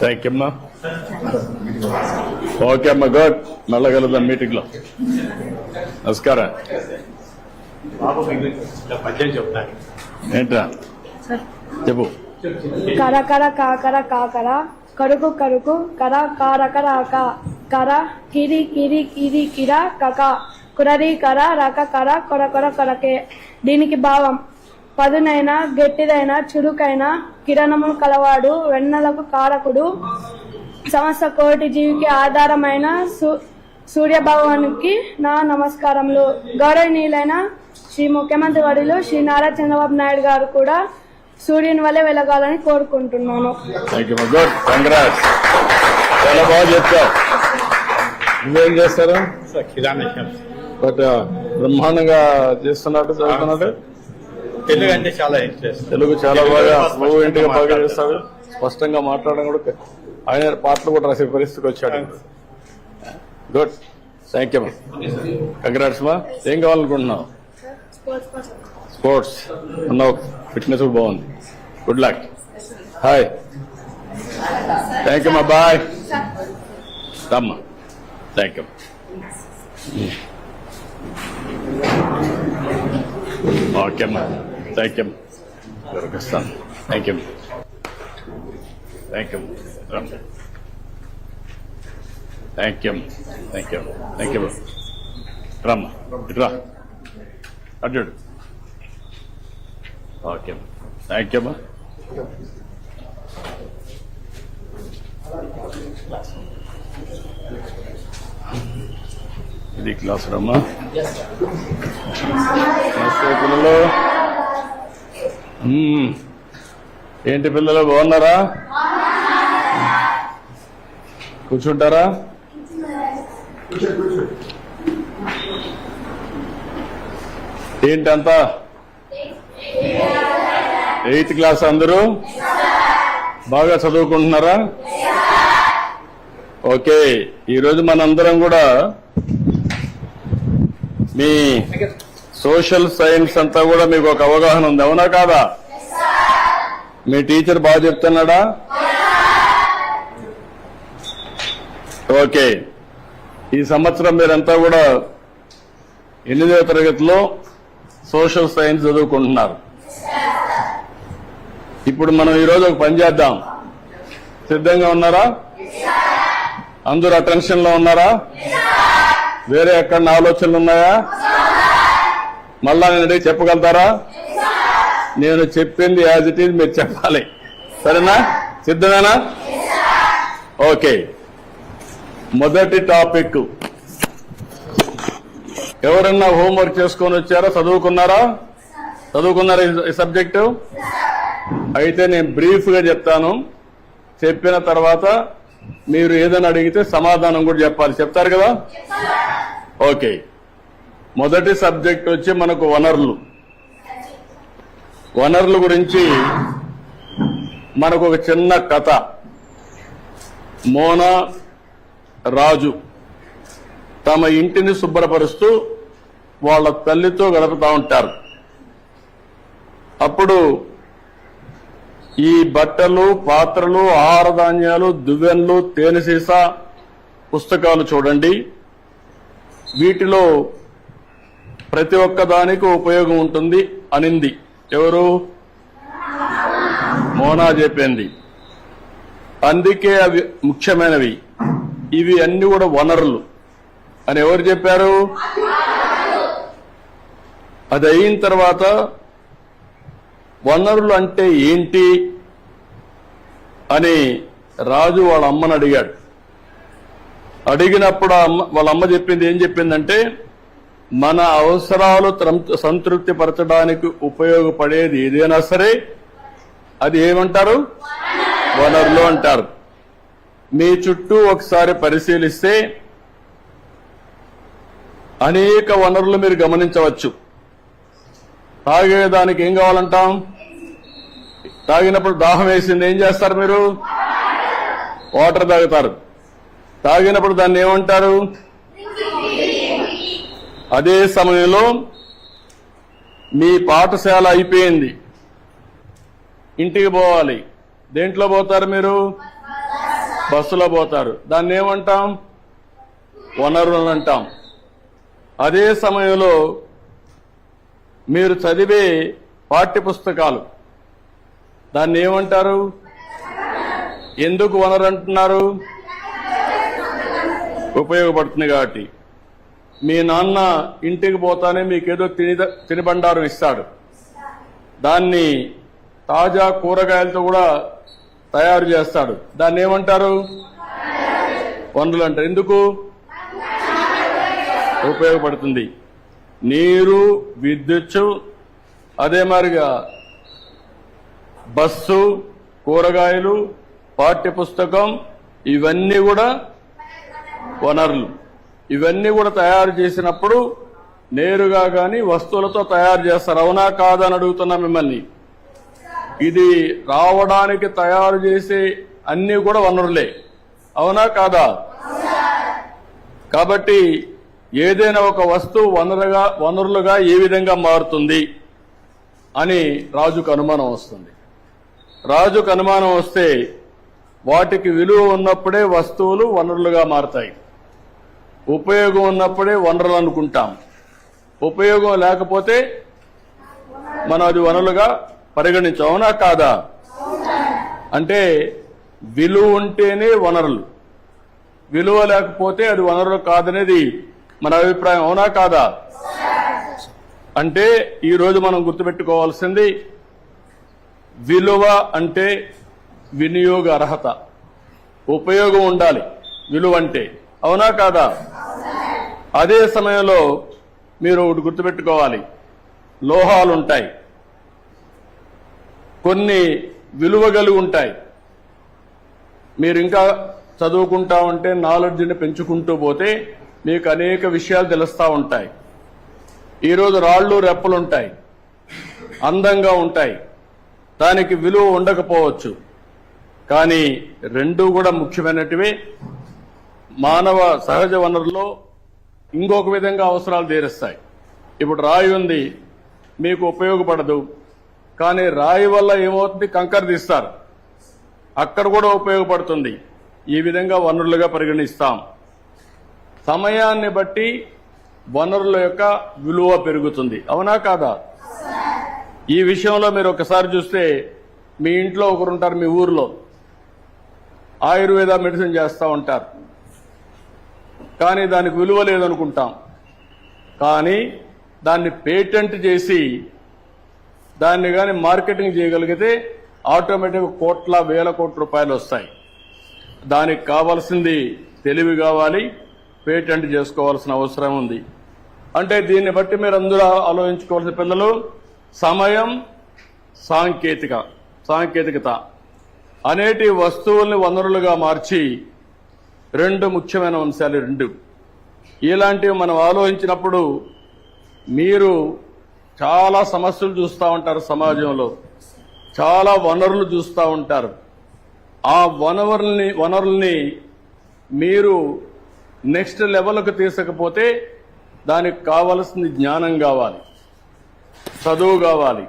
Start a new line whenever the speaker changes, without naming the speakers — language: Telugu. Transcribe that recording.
థ్యాంక్ యూ అమ్మా. ఓకే అమ్మా, గుడ్. మళ్ళా కలుద్దాం మీటింగ్ లో. నమస్కారం. ఏంట్రా చెప్పు.
కర కర కాకర కాకర కరుకు కరుకు కర కారకర కర కిరి కిరి కిరి కిర కక కురరి కర రక కర కొర కొర కొరకే. దీనికి భావం పదునైన గట్టిదైన చురుకైన కిరణములు కలవాడు, వెన్నెలకు కారకుడు, సమస్త కోటి జీవికి ఆధారమైన సూర్యభగవానికి నా నమస్కారములు. గౌరవనీయులైన శ్రీ ముఖ్యమంత్రి వర్యులు శ్రీ నారా చంద్రబాబు నాయుడు గారు కూడా సూర్యుని వల్లే వెలగాలని కోరుకుంటున్నాను.
చాలా బాగా చెప్తావు. నువ్వేం చేస్తారు? బట్ బ్రహ్మాండంగా చేస్తున్నట్టు చదువుతున్నట్టు.
తెలుగు అంటే చాలా ఇంట్రెస్ట్.
తెలుగు చాలా బాగా ఫ్లూయెంట్ గా బాగా చేస్తాడు. స్పష్టంగా మాట్లాడడం కూడా, ఆయన పాటలు కూడా రాసే పరిస్థితికి వచ్చాడు. Good, thank you. కంగ్రాట్స్ మా. ఏం కావాలనుకుంటున్నావు? స్పోర్ట్స్ ఉన్నావు, ఫిట్నెస్ కూడా బాగుంది. Good luck. Hi, thank you మా. బాయ్. రమ్మా. Thank you. ఓకే అమ్మా, థ్యాంక్ యూ. దొరికిస్తాను. Thank you. Thank you. Thank you. Thank you. Thank you. రమ్మా, ఇట్రా. అడ్డు. ఓకే, థ్యాంక్ యూ అమ్మా. ఇది క్లాస్ రమ్మా. పిల్లలు ఏంటి పిల్లలు బాగున్నారా? కూర్చుంటారా? ఏంటంతా 8th క్లాస్ అందరూ బాగా చదువుకుంటున్నారా? ఓకే, ఈరోజు మనందరం కూడా మీ సోషల్ సైన్స్ అంతా కూడా మీకు ఒక అవగాహన ఉంది, అవునా కాదా? మీ టీచర్ బాగా చెప్తున్నాడా? ఓకే, ఈ సంవత్సరం మీరంతా కూడా 8వ తరగతిలో సోషల్ సైన్స్ చదువుకుంటున్నారు. ఇప్పుడు మనం ఈరోజు ఒక పని చేద్దాం. సిద్ధంగా ఉన్నారా? అందరూ అటెన్షన్ లో ఉన్నారా? వేరే ఎక్కడ ఆలోచనలు ఉన్నాయా? మళ్ళా నేను అడిగి చెప్పగలుగుతారా? నేను చెప్పింది యాజ్ ఇట్ ఈజ్ మీరు చెప్పాలి, సరేనా? సిద్ధమేనా? ఓకే, మొదటి టాపిక్. ఎవరన్నా హోంవర్క్ చేసుకొని వచ్చారా? చదువుకున్నారా? చదువుకున్నారా ఈ సబ్జెక్టు? అయితే నేను బ్రీఫ్ గా చెప్తాను. చెప్పిన తర్వాత మీరు ఏదైనా అడిగితే సమాధానం కూడా చెప్పాలి. చెప్తారు కదా? ఓకే, మొదటి సబ్జెక్ట్ వచ్చి మనకు వనరులు. వనరుల గురించి మనకు ఒక చిన్న కథ. మోనా రాజు తమ ఇంటిని శుభ్రపరుస్తూ వాళ్ళ తల్లితో గడుపుతా ఉంటారు. అప్పుడు ఈ బట్టలు, పాత్రలు, ఆహార ధాన్యాలు, దువ్వెన్లు, తేనె సీసా, పుస్తకాలు చూడండి. వీటిలో ప్రతి ఒక్క దానికి ఉపయోగం ఉంటుంది అనింది. ఎవరు? మోనా చెప్పింది. అందుకే అవి ముఖ్యమైనవి, ఇవి అన్ని కూడా వనరులు అని ఎవరు చెప్పారు? అది అయిన తర్వాత వనరులు అంటే ఏంటి అని రాజు వాళ్ళ అమ్మని అడిగాడు. అడిగినప్పుడు వాళ్ళ అమ్మ చెప్పింది ఏం చెప్పిందంటే, మన అవసరాలు సంతృప్తి పరచడానికి ఉపయోగపడేది ఏదైనా సరే అది ఏమంటారు? వనరులు అంటారు. మీ చుట్టూ ఒకసారి పరిశీలిస్తే అనేక వనరులు మీరు గమనించవచ్చు. తాగేదానికి ఏం కావాలంటాం? తాగినప్పుడు దాహం వేసింది, ఏం చేస్తారు మీరు? వాటర్ తాగుతారు. తాగినప్పుడు దాన్ని ఏమంటారు? అదే సమయంలో మీ పాఠశాల అయిపోయింది, ఇంటికి పోవాలి. దేంట్లో పోతారు మీరు? బస్సులో పోతారు, దాన్ని ఏమంటాం? వనరులు అంటాం. అదే సమయంలో మీరు చదివే పాఠ్య పుస్తకాలు, దాన్ని ఏమంటారు? ఎందుకు వనరు అంటున్నారు? ఉపయోగపడుతుంది కాబట్టి. మీ నాన్న ఇంటికి పోతానే మీకేదో తినిబండారం ఇస్తాడు, దాన్ని తాజా కూరగాయలతో కూడా తయారు చేస్తాడు, దాన్ని ఏమంటారు? వనరులు అంటారు. ఎందుకు? ఉపయోగపడుతుంది. నీరు, విద్యుత్, అదే మాదిరిగా బస్సు, కూరగాయలు, పాఠ్య పుస్తకం, ఇవన్నీ కూడా వనరులు. ఇవన్నీ కూడా తయారు చేసినప్పుడు నేరుగా గాని వస్తువులతో తయారు చేస్తారు, అవునా కాదా అని అడుగుతున్నా మిమ్మల్ని. ఇది రావడానికి తయారు చేసే అన్ని కూడా వనరులే, అవునా కాదా? కాబట్టి ఏదైనా ఒక వస్తువు వనరులుగా ఏ విధంగా మారుతుంది అని రాజుకు అనుమానం వస్తుంది. రాజుకు అనుమానం వస్తే వాటికి విలువ ఉన్నప్పుడే వస్తువులు వనరులుగా మారతాయి. ఉపయోగం ఉన్నప్పుడే వనరులు అనుకుంటాం. ఉపయోగం లేకపోతే మనం అది వనరులుగా పరిగణించాం, అవునా కాదా? అంటే విలువ ఉంటేనే వనరులు, విలువ లేకపోతే అది వనరులు కాదనేది మన అభిప్రాయం, అవునా కాదా? అంటే ఈరోజు మనం గుర్తుపెట్టుకోవాల్సింది, విలువ అంటే వినియోగ అర్హత, ఉపయోగం ఉండాలి విలువ అంటే, అవునా కాదా? అదే సమయంలో మీరు ఒకటి గుర్తుపెట్టుకోవాలి, లోహాలు ఉంటాయి, కొన్ని విలువ కలిగి ఉంటాయి. మీరు ఇంకా చదువుకుంటా ఉంటే, నాలెడ్జ్ని పెంచుకుంటూ పోతే మీకు అనేక విషయాలు తెలుస్తూ ఉంటాయి. ఈరోజు రాళ్ళు రెప్పలు ఉంటాయి, అందంగా ఉంటాయి, దానికి విలువ ఉండకపోవచ్చు, కానీ రెండూ కూడా ముఖ్యమైనటివే. మానవ సహజ వనరుల్లో ఇంకొక విధంగా అవసరాలు తీరుస్తాయి. ఇప్పుడు రాయి ఉంది, మీకు ఉపయోగపడదు, కానీ రాయి వల్ల ఏమవుతుంది? కంకర తీస్తారు, అక్కడ కూడా ఉపయోగపడుతుంది. ఈ విధంగా వనరులుగా పరిగణిస్తాం. సమయాన్ని బట్టి వనరుల యొక్క విలువ పెరుగుతుంది, అవునా కాదా? ఈ విషయంలో మీరు ఒకసారి చూస్తే, మీ ఇంట్లో ఒకరుంటారు, మీ ఊర్లో ఆయుర్వేద మెడిసిన్ చేస్తూ ఉంటారు, కానీ దానికి విలువ లేదనుకుంటాం. కానీ దాన్ని పేటెంట్ చేసి దాన్ని కానీ మార్కెటింగ్ చేయగలిగితే ఆటోమేటిక్గా కోట్ల వేల కోట్ల రూపాయలు వస్తాయి. దానికి కావాల్సింది తెలివి కావాలి, పేటెంట్ చేసుకోవాల్సిన అవసరం ఉంది. అంటే దీన్ని బట్టి మీరు అందరూ ఆలోచించుకోవాల్సిన పిల్లలు, సమయం, సాంకేతికత అనేటి వస్తువుల్ని వనరులుగా మార్చి రెండు ముఖ్యమైన అంశాలు. రెండు ఇలాంటివి మనం ఆలోచించినప్పుడు మీరు చాలా సమస్యలు చూస్తూ ఉంటారు, సమాజంలో చాలా వనరులు చూస్తూ ఉంటారు. ఆ వనరుల్ని మీరు నెక్స్ట్ లెవెల్కు తీసుకపోతే దానికి కావలసిన జ్ఞానం కావాలి, చదువు కావాలి,